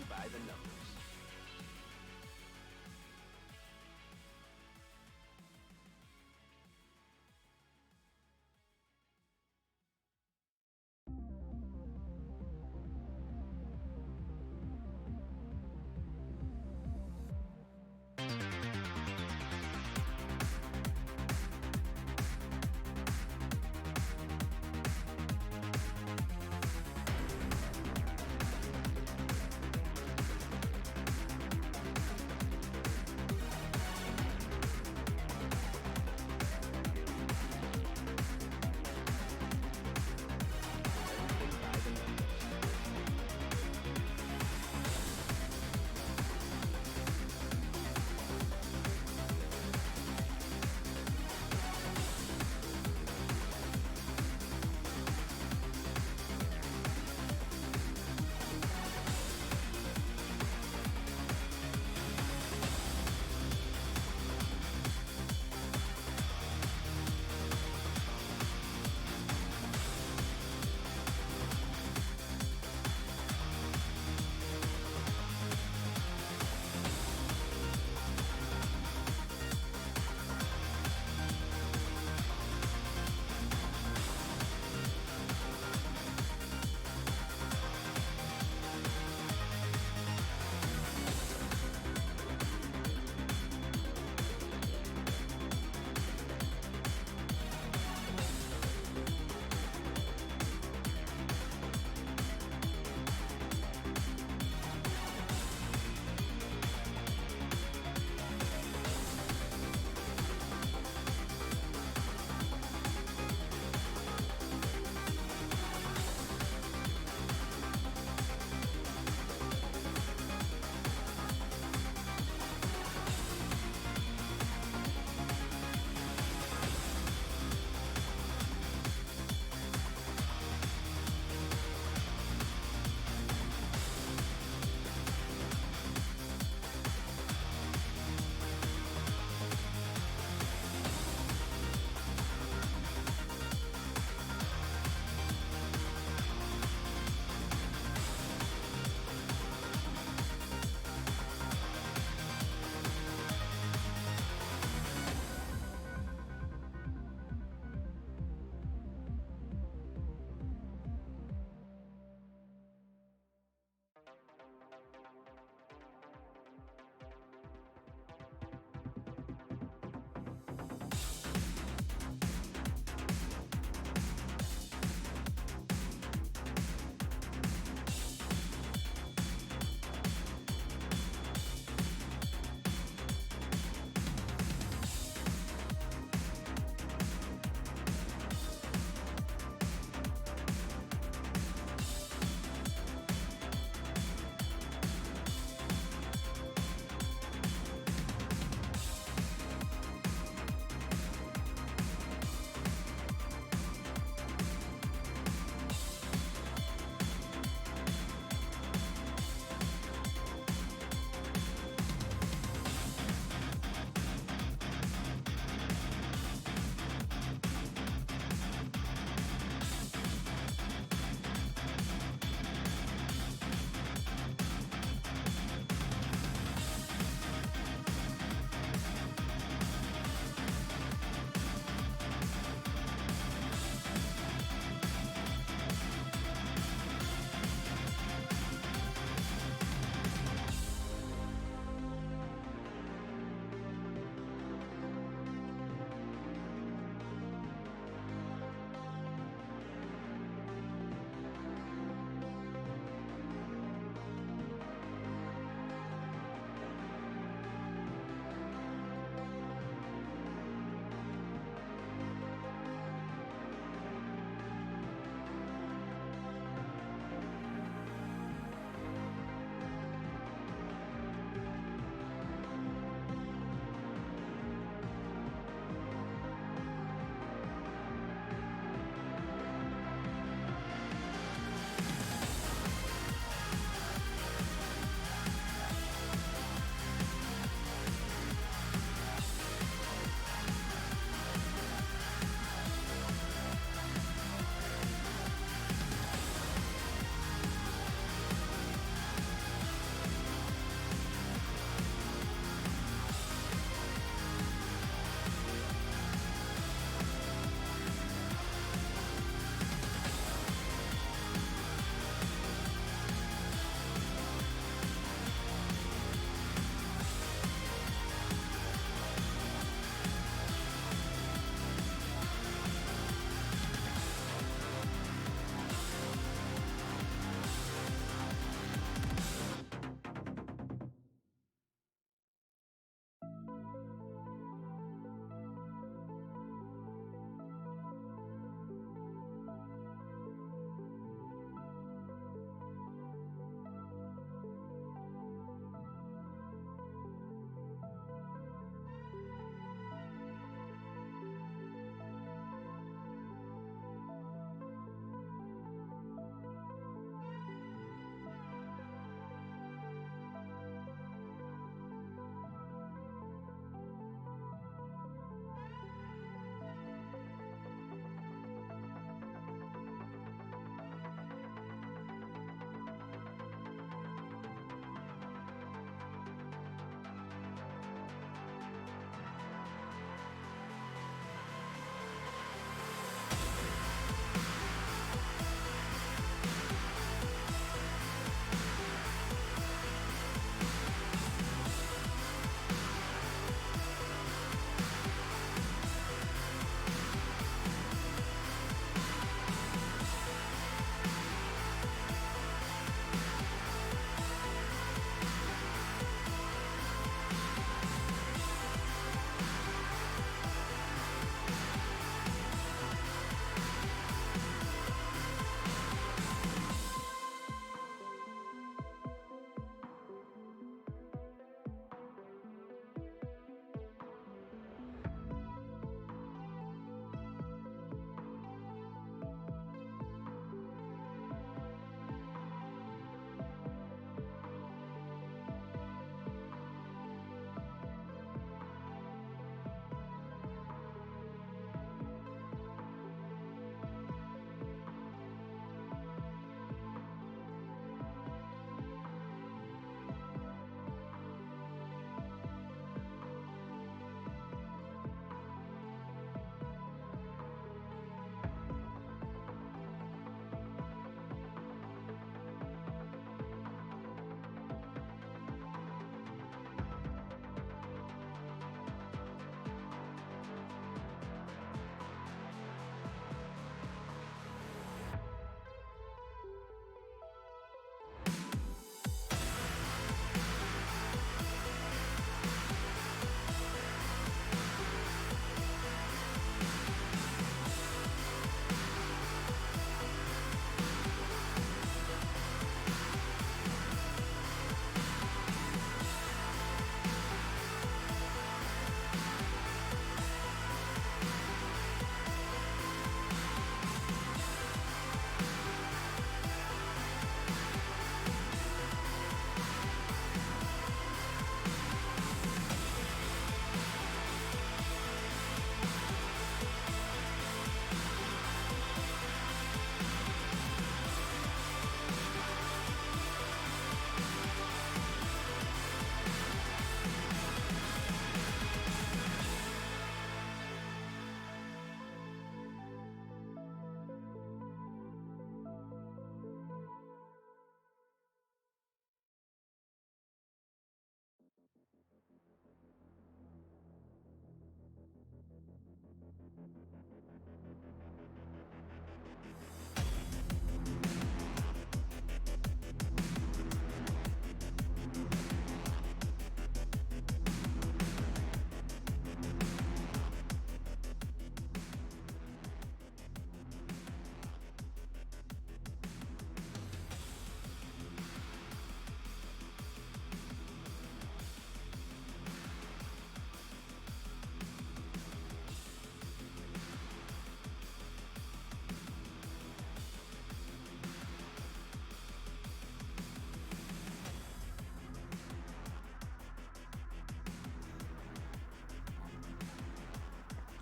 by the numbers.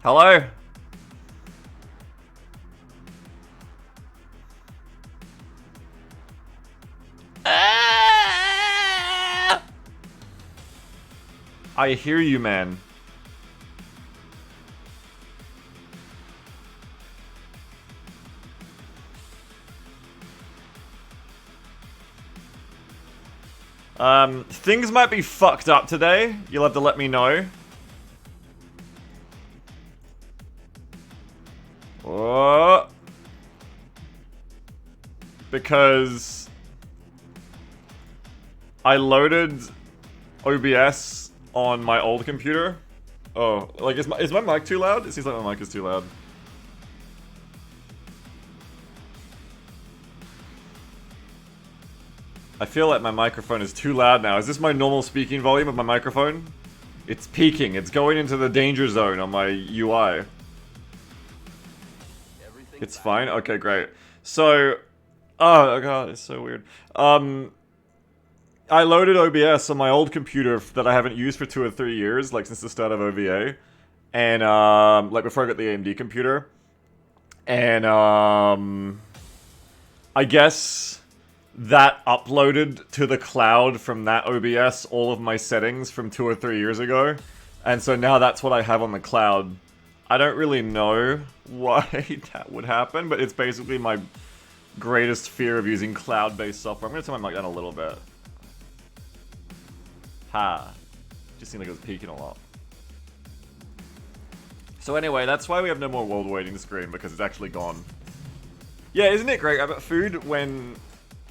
Hello? I hear you, man. Things might be fucked up today. You'll have to let me know. Oh. Because I loaded OBS on my old computer. Oh, like is my mic too loud? It seems like my mic is too loud. I feel like my microphone is too loud now. Is this my normal speaking volume of my microphone? It's peaking. It's going into the danger zone on my UI. It's fine? Okay, great. So, oh god, it's so weird. I loaded OBS on my old computer that I haven't used for 2 or 3 years, like since the start of OVA. And, like before I got the AMD computer. And, I guess that uploaded to the cloud from that OBS all of my settings from 2 or 3 years ago. And so now that's what I have on the cloud. I don't really know why that would happen, but it's basically my greatest fear of using cloud-based software. I'm gonna turn my mic down a little bit. Ha. Just seemed like it was peaking a lot. So anyway, that's why we have no more world waiting screen, because it's actually gone. Yeah, isn't it great about food when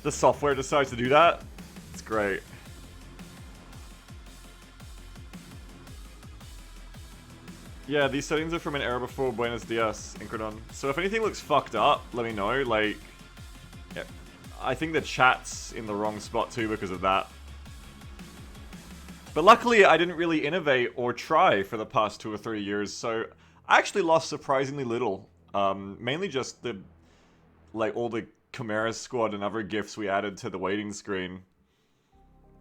the software decides to do that? It's great. Yeah, these settings are from an era before Buenos Dias, Incredon. So if anything looks fucked up, let me know. Like, yeah, I think the chat's in the wrong spot too because of that. But luckily, I didn't really innovate or try for the past 2 or 3 years, so I actually lost surprisingly little. Mainly just the, like, all the Chimera Squad and other gifts we added to the waiting screen.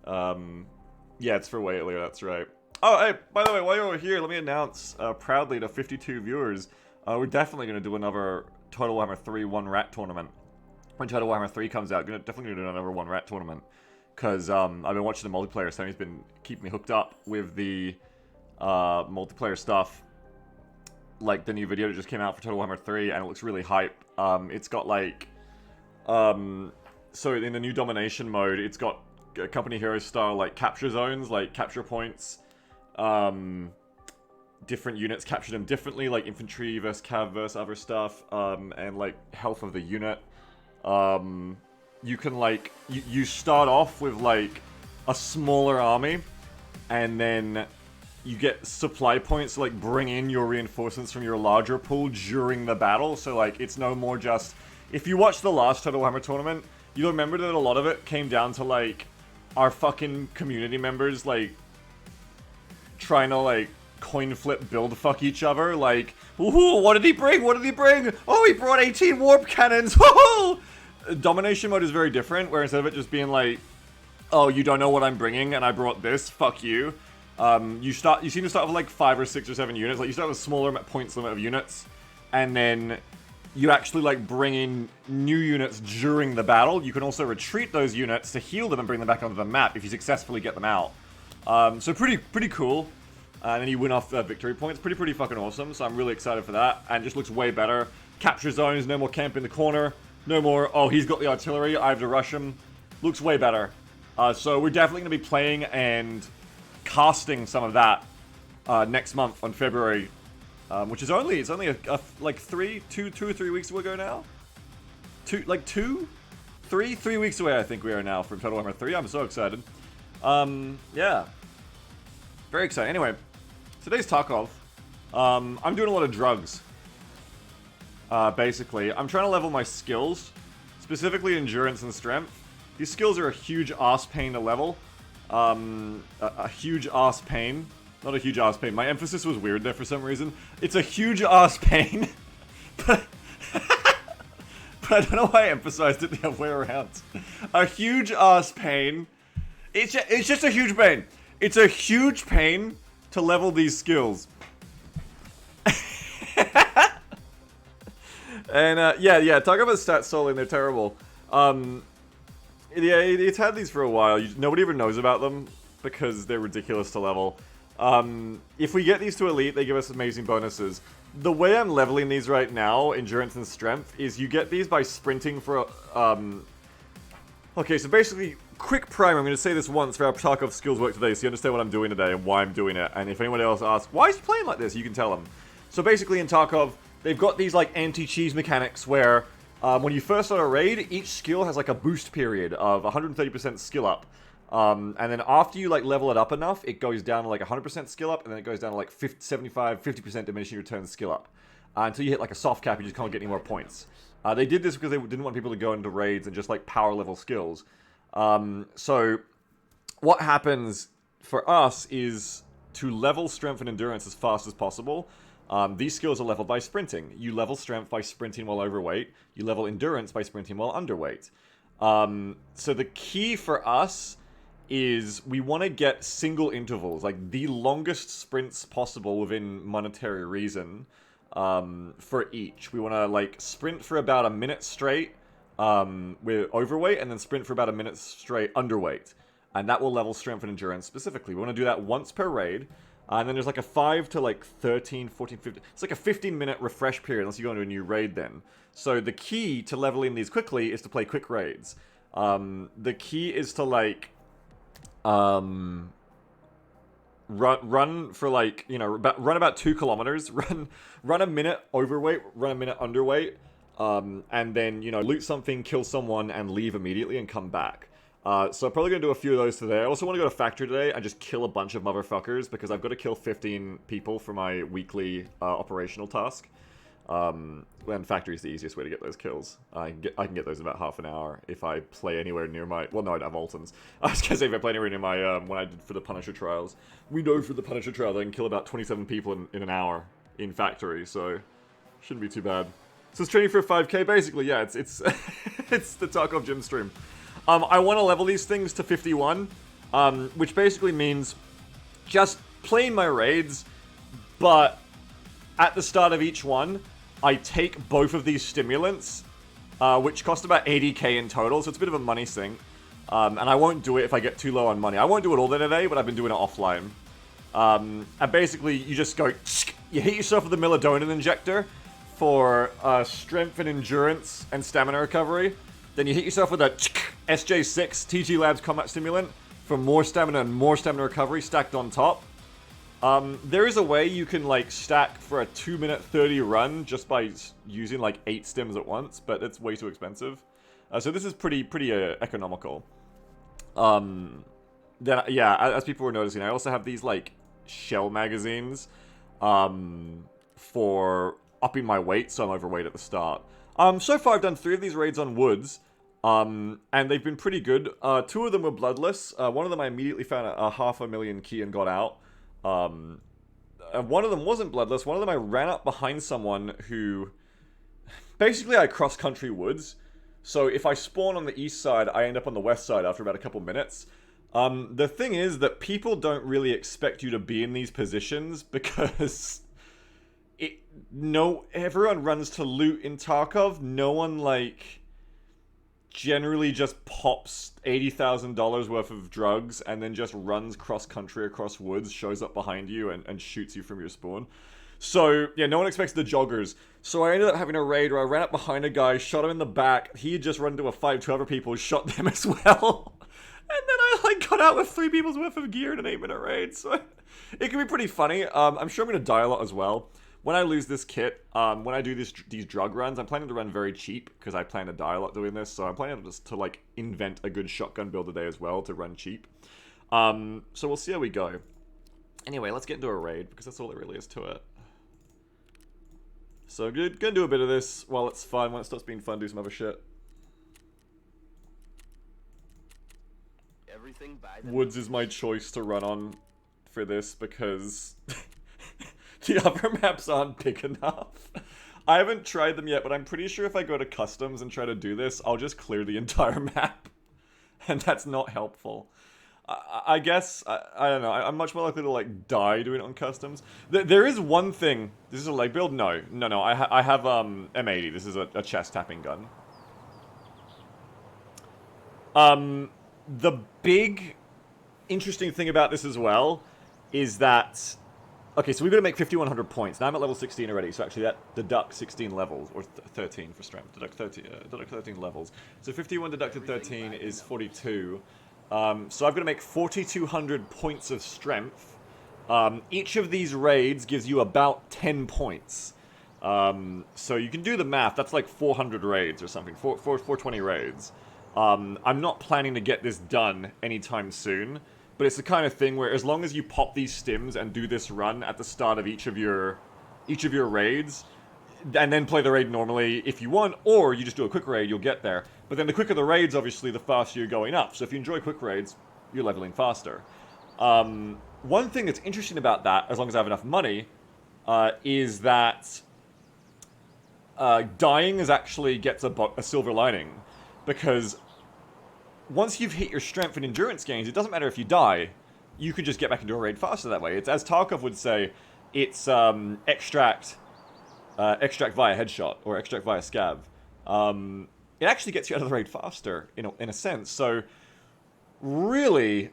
Yeah, it's for Waitley, that's right. Oh, hey, by the way, while you're here, let me announce proudly to 52 viewers, we're definitely going to do another Total Warhammer 3 One Rat tournament. When Total Warhammer 3 comes out, definitely going to do another One Rat tournament. Because I've been watching the multiplayer, so he's been keeping me hooked up with the multiplayer stuff. Like the new video that just came out for Total Warhammer 3, and it looks really hype. It's got like... so in the new domination mode, it's got company hero style like capture zones, like capture points. Different units capture them differently, like infantry versus cav versus other stuff, and like health of the unit. You can like, you start off with like a smaller army, and then you get supply points to like bring in your reinforcements from your larger pool during the battle. So like, it's no more just, if you watch the last Total Warhammer tournament, you'll remember that a lot of it came down to like, our fucking community members like, trying to like, coin flip build fuck each other, like, woohoo, what did he bring, what did he bring? Oh, he brought 18 warp cannons, woohoo! Domination mode is very different, where instead of it just being like, oh, you don't know what I'm bringing, and I brought this, fuck you. You seem to start with like 5 or 6 or 7 units, like you start with a smaller points limit of units, and then you actually like bring in new units during the battle. You can also retreat those units to heal them and bring them back onto the map if you successfully get them out. So pretty cool. And then you win off victory points. Pretty fucking awesome, so I'm really excited for that. And it just looks way better. Capture zones, no more camp in the corner. No more, oh, he's got the artillery, I have to rush him. Looks way better. So we're definitely going to be playing and casting some of that next month on February. Which is only, it's only like 2 or 3 weeks ago now? 3 weeks away I think we are now from Total Warhammer 3. I'm so excited. Yeah. Very exciting. Anyway, today's Tarkov. I'm doing a lot of drugs. Basically. I'm trying to level my skills, specifically endurance and strength. These skills are a huge ass pain to level. A huge ass pain. Not a huge ass pain. My emphasis was weird there for some reason. It's a huge ass pain. but I don't know why I emphasized it the other way around. A huge ass pain. It's just a huge pain. It's a huge pain to level these skills. And yeah, talk about stats soloing, they're terrible. Yeah, it's had these for a while. Nobody ever knows about them because they're ridiculous to level. If we get these to elite, they give us amazing bonuses. The way I'm leveling these right now, endurance and strength, is you get these by sprinting for okay, so basically, quick primer, I'm going to say this once for our Tarkov skills work today, so you understand what I'm doing today and why I'm doing it. And if anyone else asks, why is he playing like this, you can tell them. So basically in Tarkov, they've got these like anti-cheese mechanics where when you first start a raid, each skill has like a boost period of 130% skill up. And then after you like level it up enough, it goes down to like 100% skill up, and then it goes down to like 50% diminishing return skill up. Until you hit like a soft cap, you just can't get any more points. They did this because they didn't want people to go into raids and just like power level skills. So what happens for us is to level strength and endurance as fast as possible. These skills are leveled by sprinting. You level strength by sprinting while overweight. You level endurance by sprinting while underweight. So the key for us is we want to get single intervals, like the longest sprints possible within monetary reason. For each. We want to like sprint for about a minute straight with overweight, and then sprint for about a minute straight underweight. And that will level strength and endurance specifically. We want to do that once per raid. And then there's like a 5 to like 13, 14, 15. It's like a 15-minute refresh period unless you go into a new raid then. So the key to leveling these quickly is to play quick raids. The key is to like run for like, you know, run about 2 kilometers, run a minute overweight, run a minute underweight, and then, you know, loot something, kill someone, and leave immediately and come back. So I'm probably going to do a few of those today. I also want to go to factory today and just kill a bunch of motherfuckers because I've got to kill 15 people for my weekly operational task. And factory is the easiest way to get those kills. I can get those in about half an hour if I play anywhere near my... Well, no, I don't have Altons. I was going to say if I play anywhere near my... when I did for the Punisher trials. We know for the Punisher trials I can kill about 27 people in an hour in factory, so shouldn't be too bad. So it's training for a 5k, basically, yeah, it's it's the Tarkov gym stream. I want to level these things to 51, which basically means just playing my raids, but at the start of each one, I take both of these stimulants, which cost about 80k in total, so it's a bit of a money sink. And I won't do it if I get too low on money. I won't do it all day today, but I've been doing it offline. And basically, you just go, you hit yourself with the Melatonin injector for strength and endurance and stamina recovery. Then you hit yourself with a SJ6 TG Labs combat stimulant for more stamina and more stamina recovery stacked on top. There is a way you can like stack for a 2-minute 30 run just by using like 8 stims at once, but it's way too expensive. So this is pretty economical. Then yeah, as people were noticing, I also have these like shell magazines for upping my weight, so I'm overweight at the start. So far I've done 3 of these raids on woods, and they've been pretty good. 2 of them were bloodless. One of them I immediately found a 500,000 key and got out. And one of them wasn't bloodless. One of them I ran up behind someone who... Basically, I cross-country woods. So if I spawn on the east side, I end up on the west side after about a couple minutes. The thing is that people don't really expect you to be in these positions because... everyone runs to loot in Tarkov. No one, like... generally just pops $80,000 worth of drugs and then just runs cross-country across woods, shows up behind you, and shoots you from your spawn. So, yeah, no one expects the joggers. So I ended up having a raid where I ran up behind a guy, shot him in the back. He had just run into a fight to other people, shot them as well. And then I, like, got out with 3 people's worth of gear in an 8-minute raid. So it can be pretty funny. I'm sure I'm going to die a lot as well. When I lose this kit, when I do these drug runs, I'm planning to run very cheap, because I plan to die a lot doing this, so I'm planning just to, like, invent a good shotgun build today as well to run cheap. So we'll see how we go. Anyway, let's get into a raid, because that's all there really is to it. So I'm gonna do a bit of this while it's fun. When it stops being fun, do some other shit. Woods is my choice to run on for this, because... the other maps aren't big enough. I haven't tried them yet, but I'm pretty sure if I go to customs and try to do this, I'll just clear the entire map. And that's not helpful. I guess I don't know. I'm much more likely to like die doing it on customs. There is one thing. This is a leg build. No. I have M80. This is a chest tapping gun. The big interesting thing about this as well is that okay, so we've got to make 5,100 points. Now I'm at level 16 already, so actually that deducts 16 levels, or 13 for strength. Deduct 13 levels. So 51 deducted 13 is 42. So I've got to make 4,200 points of strength. Each of these raids gives you about 10 points. So you can do the math. That's like 400 raids or something. 420 raids. I'm not planning to get this done anytime soon, but it's the kind of thing where as long as you pop these stims and do this run at the start of each of your raids, and then play the raid normally if you want, or you just do a quick raid, you'll get there. But then the quicker the raids, obviously, the faster you're going up. So if you enjoy quick raids, you're leveling faster. One thing that's interesting about that, as long as I have enough money, is that dying actually gets a silver lining. Because once you've hit your strength and endurance gains, it doesn't matter if you die. You can just get back into a raid faster that way. It's, as Tarkov would say, it's extract via headshot, or extract via scav. It actually gets you out of the raid faster, in a sense. So, really,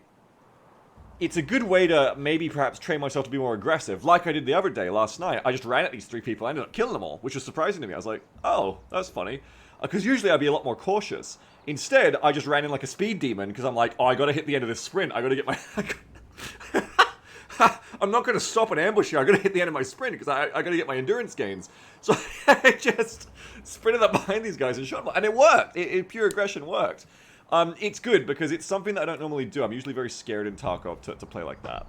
it's a good way to maybe perhaps train myself to be more aggressive, like I did the other day, last night. I just ran at these 3 people, I ended up killing them all, which was surprising to me. I was like, oh, that's funny. Because usually I'd be a lot more cautious. Instead, I just ran in like a speed demon, because I'm like, oh, I gotta hit the end of this sprint, I gotta get my... I'm not gonna stop and ambush here, I gotta hit the end of my sprint, because I gotta get my endurance gains. So I just sprinted up behind these guys and shot them, and it worked! Pure aggression worked. It's good, because it's something that I don't normally do. I'm usually very scared in Tarkov to play like that.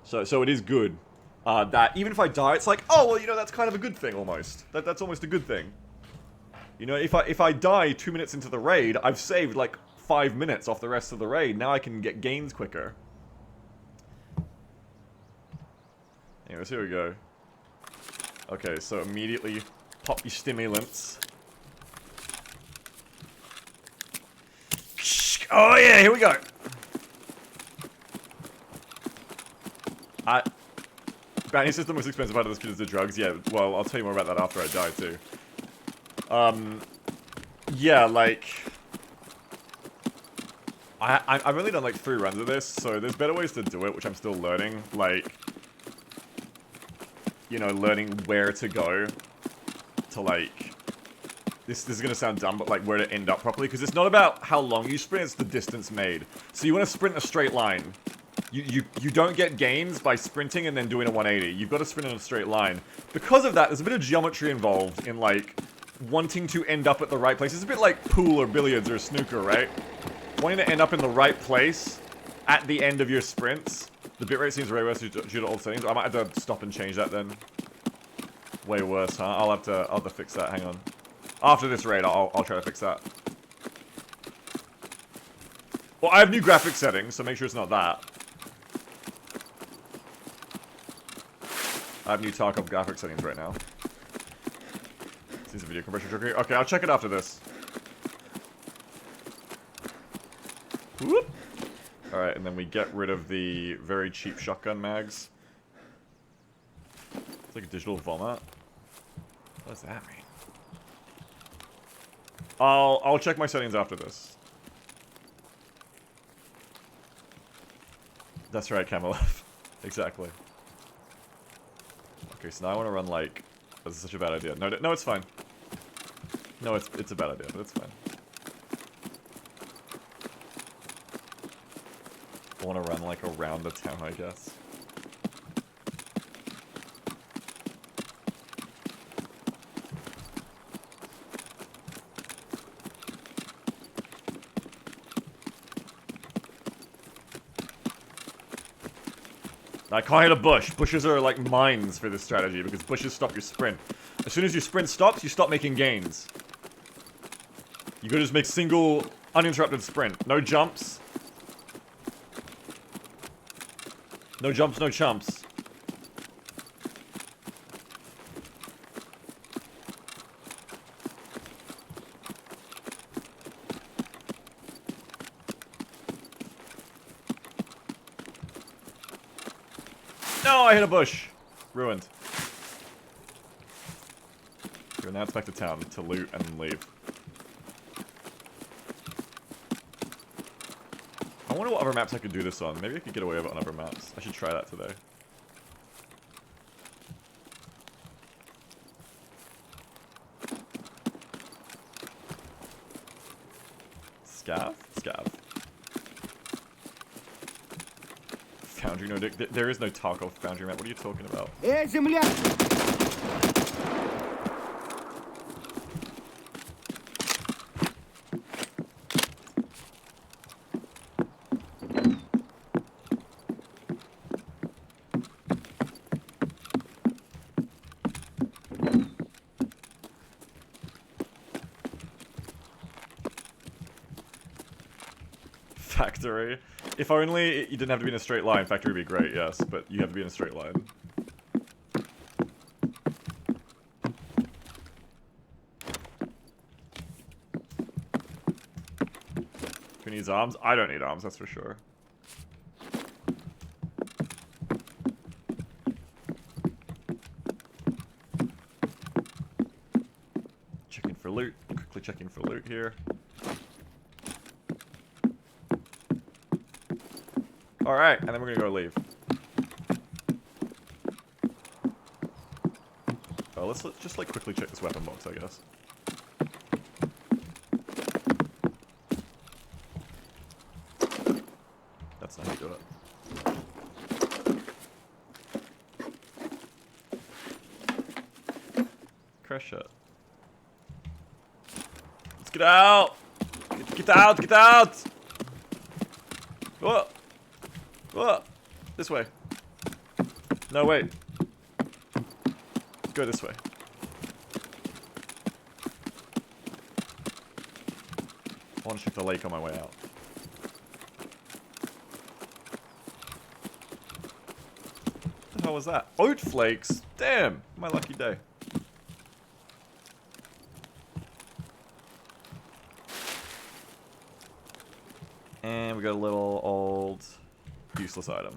So it is good. That even if I die, it's like, oh, well, you know, that's kind of a good thing, almost. That's almost a good thing. You know, if I die 2 minutes into the raid, I've saved, like, 5 minutes off the rest of the raid. Now I can get gains quicker. Anyways, here we go. Okay, so immediately pop your stimulants. Oh yeah, here we go. Bounty system was expensive out of this because of the drugs. Yeah, well, I'll tell you more about that after I die too. Yeah, like I've only done like 3 runs of this, so there's better ways to do it, which I'm still learning. Like, you know, learning where to go to, like, this is gonna sound dumb, but like where to end up properly, because it's not about how long you sprint, it's the distance made. So you want to sprint a straight line. You don't get gains by sprinting and then doing a 180. You've got to sprint in a straight line. Because of that, there's a bit of geometry involved in, like, wanting to end up at the right place. It's a bit like pool or billiards or snooker, right? Wanting to end up in the right place at the end of your sprints. The bitrate seems way worse due to all settings. I might have to stop and change that then. Way worse, huh? I'll have to fix that. Hang on. After this raid, I'll try to fix that. Well, I have new graphics settings, so make sure it's not that. I have new Tarkov graphics settings right now. Seems a video compression trickery. Okay, I'll check it after this. Whoop. Alright, and then we get rid of the very cheap shotgun mags. It's like a digital vomit. What does that mean? I'll check my settings after this. That's right, Camelef. Exactly. Okay, so now I want to run like... This is such a bad idea. No, it's fine. No, it's a bad idea, but it's fine. I want to run like around the town, I guess. I can't hit a bush. Bushes are like mines for this strategy because bushes stop your sprint. As soon as your sprint stops, you stop making gains. You gotta just make single, uninterrupted sprint. No jumps. No jumps, no chumps. No, I hit a bush. Ruined. Okay, now it's back to town to loot and leave. I wonder what other maps I could do this on. Maybe I could get away with it on other maps. I should try that today. Scav? Scav. Foundry, no dick. There is no Tarkov Foundry map. What are you talking about? Factory. If only you didn't have to be in a straight line. Factory would be great, yes, but you have to be in a straight line. Who needs arms? I don't need arms, that's for sure. Checking for loot. Quickly checking for loot here. Alright, and then we're gonna go leave. Oh, let's just like quickly check this weapon box, I guess. That's not how you do it. Crash it. Let's get out! Get out! Get out! Whoa! Whoa! This way. No, wait. Let's go this way. I want to check the lake on my way out. What the hell was that? Oat flakes? Damn! My lucky day. And we got a little old useless item.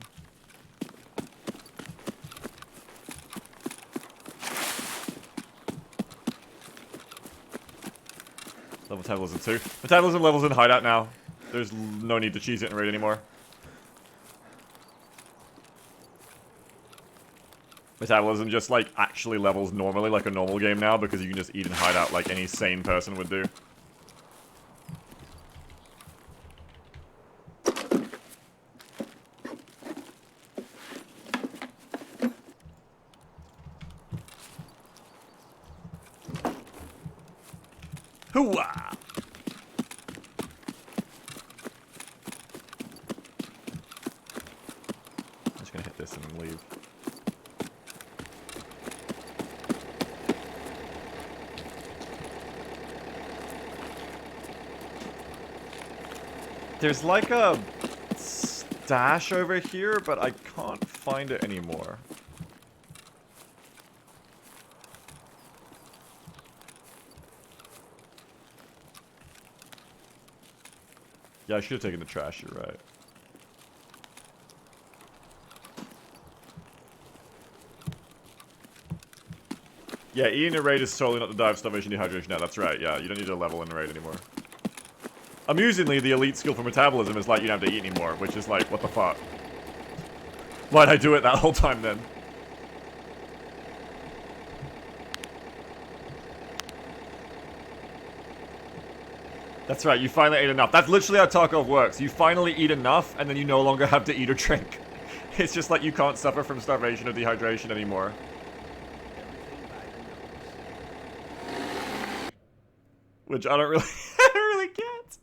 Level metabolism 2. Metabolism levels in hideout now. There's no need to cheese it in raid anymore. Metabolism just like actually levels normally like a normal game now because you can just eat in hideout like any sane person would do. Hooah! I'm just gonna hit this and leave. There's like a stash over here, but I can't find it anymore. Yeah, I should have taken the trash, you're right. Yeah, eating a raid is solely not to die of starvation dehydration. Yeah, that's right, yeah, you don't need to level in a raid anymore. Amusingly, the elite skill for metabolism is like you don't have to eat anymore, which is like, what the fuck? Why'd I do it that whole time then? That's right, you finally ate enough. That's literally how Tarkov works. You finally eat enough, and then you no longer have to eat or drink. It's just like you can't suffer from starvation or dehydration anymore. Which I don't really, I don't really get.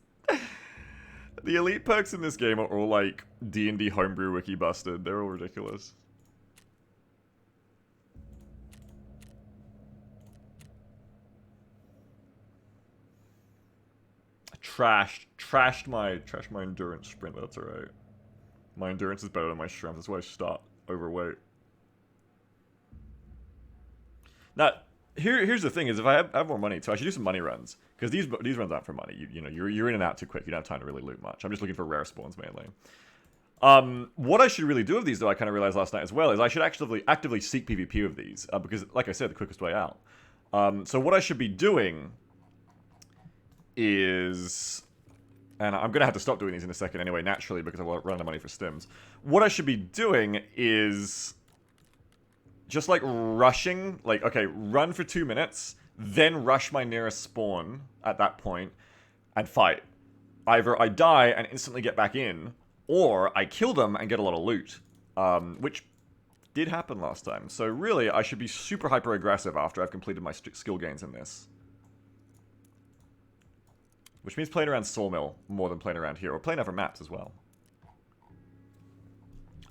The elite perks in this game are all like D&D homebrew wiki busted. They're all ridiculous. Trashed my endurance sprint, but that's alright. My endurance is better than my strength, that's why I start overweight. Now, here's the thing is if I have more money too, I should do some money runs. Because these runs aren't for money. You know, you're in and out too quick, you don't have time to really loot much. I'm just looking for rare spawns mainly. What I should really do with these, though, I kind of realized last night as well, is I should actively seek PvP with these, because, like I said, the quickest way out. So what I should be doing is, and I'm gonna have to stop doing these in a second anyway, naturally, because I won't run out of money for stims. What I should be doing is just like rushing, like, okay, run for 2 minutes, then rush my nearest spawn at that point and fight. Either I die and instantly get back in, or I kill them and get a lot of loot, which did happen last time. So really, I should be super hyper aggressive after I've completed my skill gains in this. Which means playing around Sawmill more than playing around here, or playing other maps as well.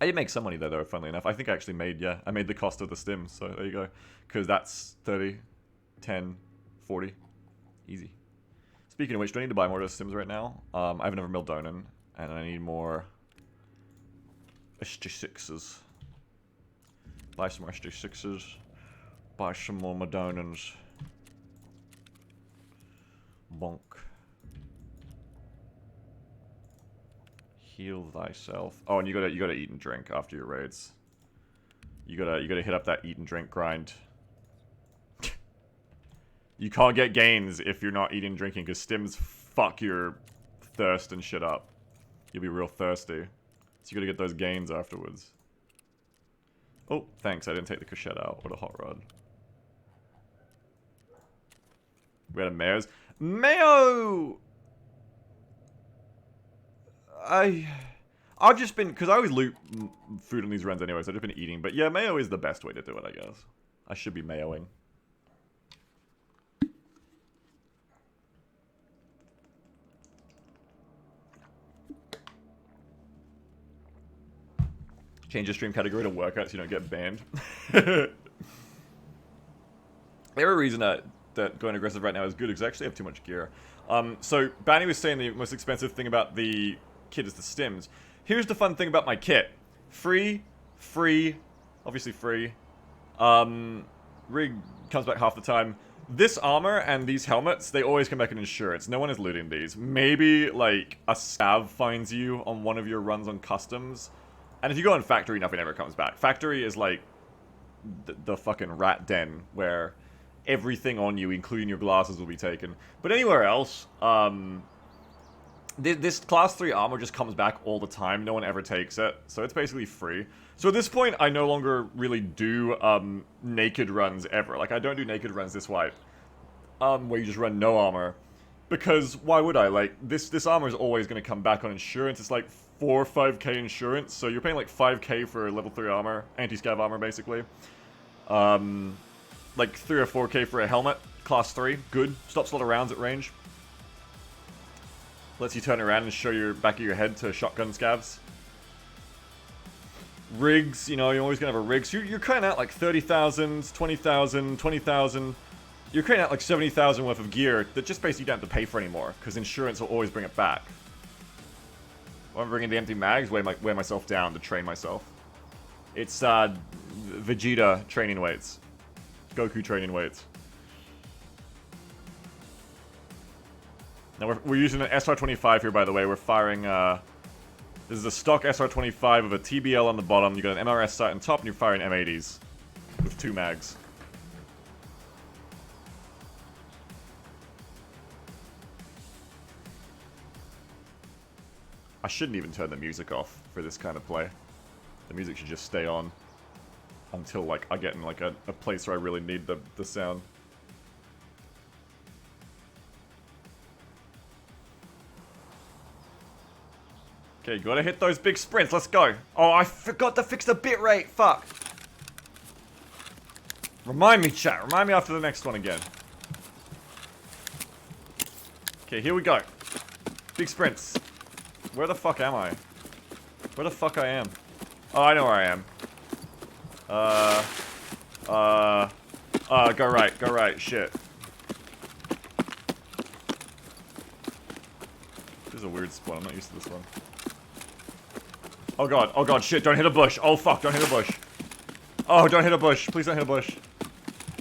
I did make some money there, though, funnily enough. I think I actually made, yeah, I made the cost of the stims, so there you go. Because that's 30, 10, 40. Easy. Speaking of which, do I need to buy more of those stims right now? I have another Mildonan, and I need more SG6s. Buy some more SG6s. Buy some more Madonans. Bonk. Heal thyself. Oh, and you gotta eat and drink after your raids. You gotta hit up that eat and drink grind. You can't get gains if you're not eating and drinking, because stims fuck your thirst and shit up. You'll be real thirsty. So you gotta get those gains afterwards. Oh, thanks, I didn't take the cachette out, or the hot rod. We had a mayo's. Mayo! I've just been, because I always loot food on these runs anyway, so I've just been eating. But yeah, mayo is the best way to do it, I guess. I should be mayoing. Change your stream category to workout so you don't get banned. There's a reason that going aggressive right now is good, because I actually have too much gear. So Banny was saying the most expensive thing about the kit is the stims. Here's the fun thing about my kit. Free, obviously free. Rig comes back half the time. This armor and these helmets, they always come back in insurance. No one is looting these. Maybe, like, a scav finds you on one of your runs on customs. And if you go on factory, nothing ever comes back. Factory is like the fucking rat den where everything on you, including your glasses, will be taken. But anywhere else, this class 3 armor just comes back all the time. No one ever takes it, so it's basically free. So at this point, I no longer really do naked runs ever. Like, I don't do naked runs this wipe, where you just run no armor. Because why would I? Like, this armor is always going to come back on insurance. It's like 4 or 5k insurance, so you're paying like 5k for level 3 armor, anti-scav armor basically. Like 3 or 4k for a helmet, class 3, good. Stops a lot of rounds at range. Lets you turn around and show your back of your head to shotgun scavs. Rigs, you know, you're always gonna have a rig. So you're cutting out like 30,000, 20,000, 20,000. You're creating out like 70,000 worth of gear that just basically you don't have to pay for anymore, because insurance will always bring it back. I'm bringing the empty mags, weigh myself down to train myself. It's Vegeta training weights. Goku training weights. Now we're using an SR-25 here, by the way. We're firing, this is a stock SR-25 with a TBL on the bottom. You got an MRS sight on top, and you're firing M80s with 2 mags. I shouldn't even turn the music off for this kind of play. The music should just stay on until, like, I get in, like, a place where I really need the sound. Okay, you gotta hit those big sprints. Let's go. Oh, I forgot to fix the bitrate. Fuck. Remind me, chat. Remind me after the next one again. Okay, here we go. Big sprints. Where the fuck am I? Where the fuck I am? Oh, I know where I am. Go right, shit. This is a weird spawn, I'm not used to this one. Oh god, shit, don't hit a bush. Oh fuck, don't hit a bush. Oh, don't hit a bush, please don't hit a bush.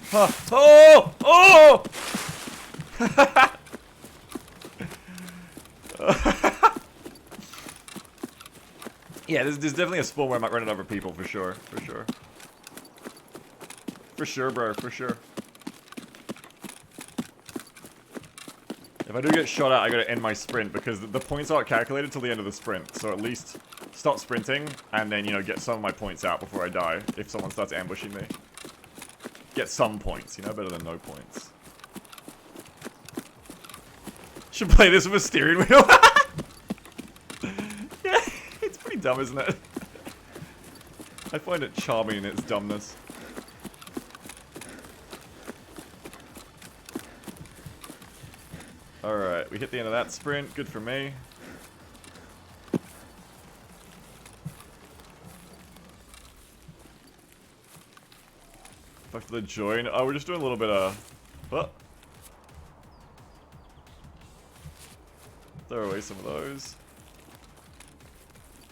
Huh. Oh! Oh! Yeah, there's definitely a spawn where I might run into other people, for sure. For sure. For sure, bro. For sure. If I do get shot at, I gotta end my sprint, because the points aren't calculated till the end of the sprint. So at least stop sprinting, and then, you know, get some of my points out before I die, if someone starts ambushing me. Get some points, you know, better than no points. Should play this with a steering wheel. Yeah, it's pretty dumb, isn't it? I find it charming in its dumbness. Alright, we hit the end of that sprint. Good for me. Back to the join. Oh, we're just doing a little bit of... What? Throw away some of those.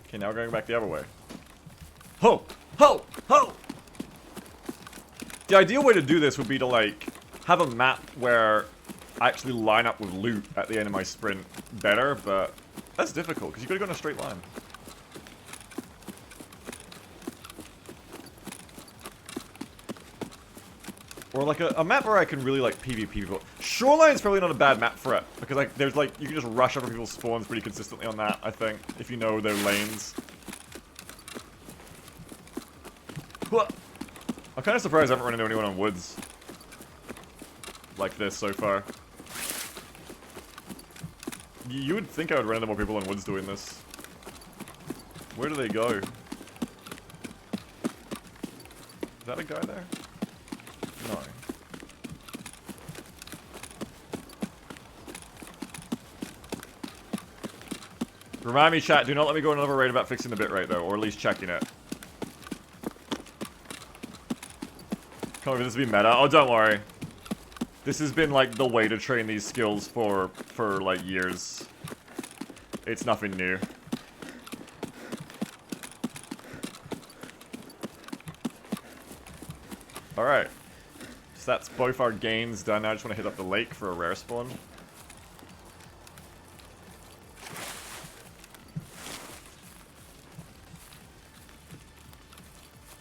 Okay, now we're going back the other way. Ho! Ho! Ho! The ideal way to do this would be to, like, have a map where I actually line up with loot at the end of my sprint better, but that's difficult, because you gotta go in a straight line. Or like a map where I can really like PvP people. Shoreline's probably not a bad map for it, because like there's like, you can just rush over people's spawns pretty consistently on that, I think, if you know their lanes. I'm kind of surprised I haven't run into anyone on woods like this so far. You would think I would run into more people in woods doing this. Where do they go? Is that a guy there? No. Remind me, chat, do not let me go on another raid about fixing the bitrate though, or at least checking it. Can't wait for this to be meta. Oh, don't worry. This has been like the way to train these skills for like years. It's nothing new. Alright. So that's both our gains done. Now I just want to hit up the lake for a rare spawn.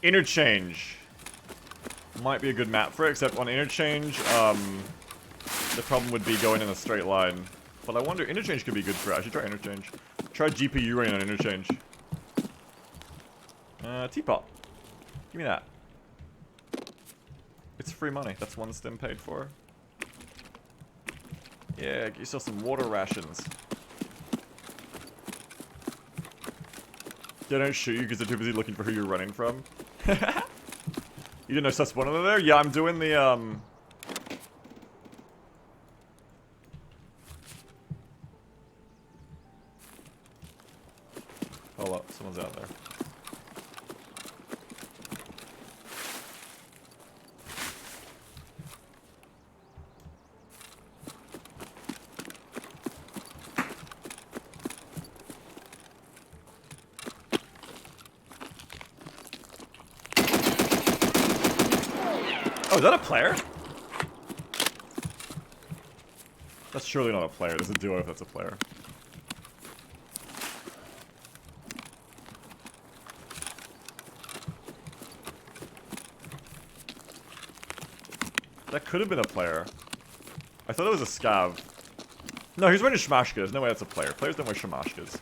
Interchange. Might be a good map for it, except on Interchange, the problem would be going in a straight line. But I wonder, Interchange could be good for it. I should try Interchange. Try GPU running on Interchange. Teapot. Give me that. It's free money. That's one stim paid for. Yeah, get yourself some water rations. They don't shoot you because they're too busy looking for who you're running from. You didn't know sus one over there? Yeah, I'm doing the, Hold up, someone's out there. Oh, is that a player? That's surely not a player. There's a duo if that's a player. That could have been a player. I thought it was a scav. No, he's wearing shmashkas. There's no way that's a player. Players don't wear shmashkas.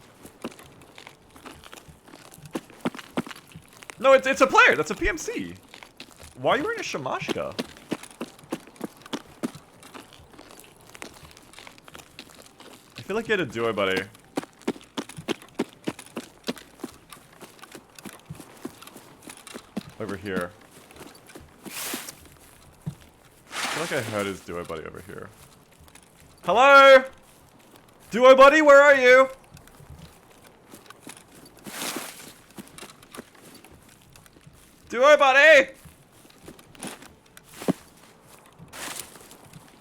No, it's a player. That's a PMC. Why are you wearing a shamashka? I feel like you had a duo, buddy. Over here. I feel like I heard his duo buddy over here. Hello? Duo buddy, where are you? Duo buddy!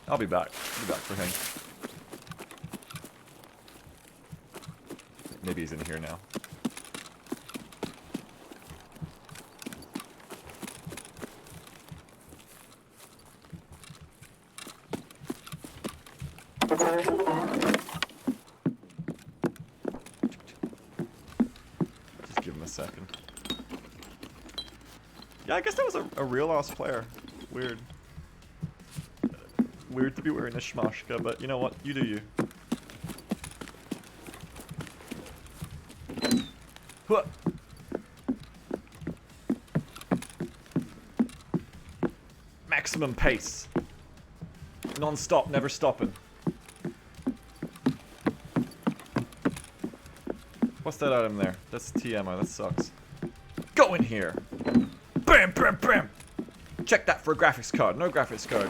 I'll be back. I'll be back for him. Maybe he's in here now. Just give second. Yeah, I guess that was a real ass player. Weird. Weird to be wearing a shmashka, but you know what? You do you. Huh. Maximum pace. Non-stop, never stopping. What's that item there? That's TMO, that sucks. Go in here! Bam, bam, bam! Check that for a graphics card. No graphics card.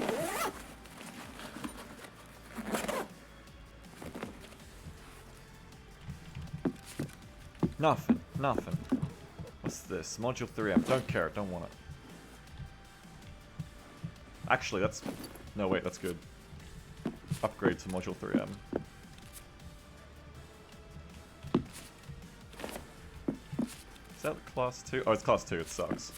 Nothing, nothing. What's this? Module 3M. Don't care, don't want it. Actually, that's... No, wait, that's good. Upgrade to Module 3M. Is that class 2? Oh, it's class 2, it sucks.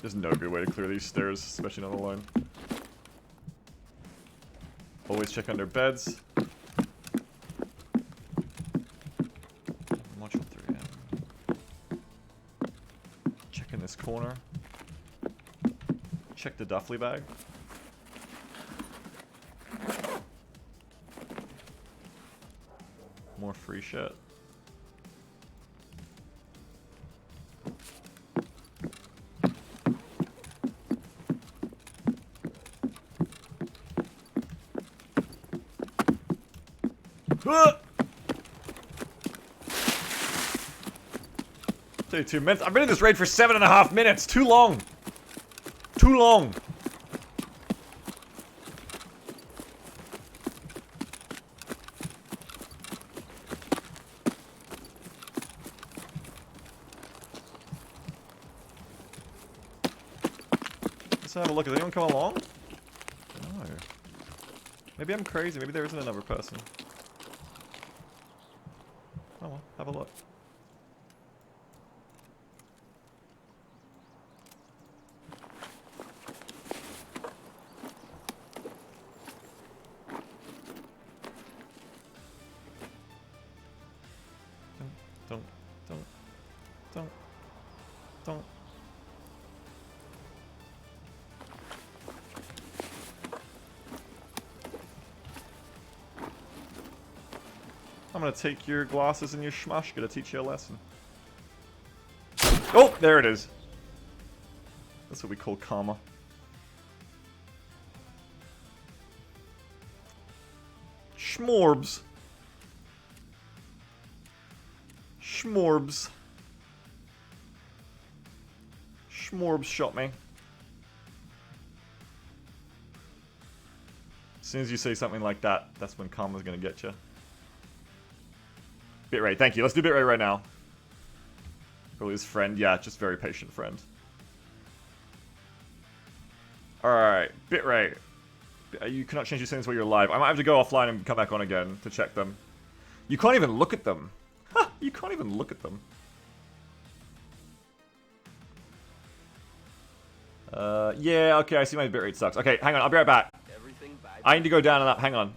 There's no good way to clear these stairs, especially not alone. Always check under beds. Module 3M. Check in this corner. Check the duffly bag. More free shit. Ah! 32 minutes. I've been in this raid for 7.5 minutes. Too long. Too long. Let's have a look. Has anyone come along? No. Maybe I'm crazy. Maybe there isn't another person. Oh well, have a look. Don't. I'm gonna take your glasses and your shmashka to teach you a lesson. Oh, there it is. That's what we call karma. Schmorbs. Schmorbs. Schmorbs shot me. As soon as you say something like that, that's when karma's gonna get you. Bitrate, thank you. Let's do bitrate right now. Earliest friend, yeah, just very patient friend. Alright, bitrate. You cannot change your settings while you're live. I might have to go offline and come back on again to check them. You can't even look at them. Ha! You can't even look at them. Yeah, okay, I see my bitrate sucks. Okay, hang on, I'll be right back. I need to go down and up, hang on.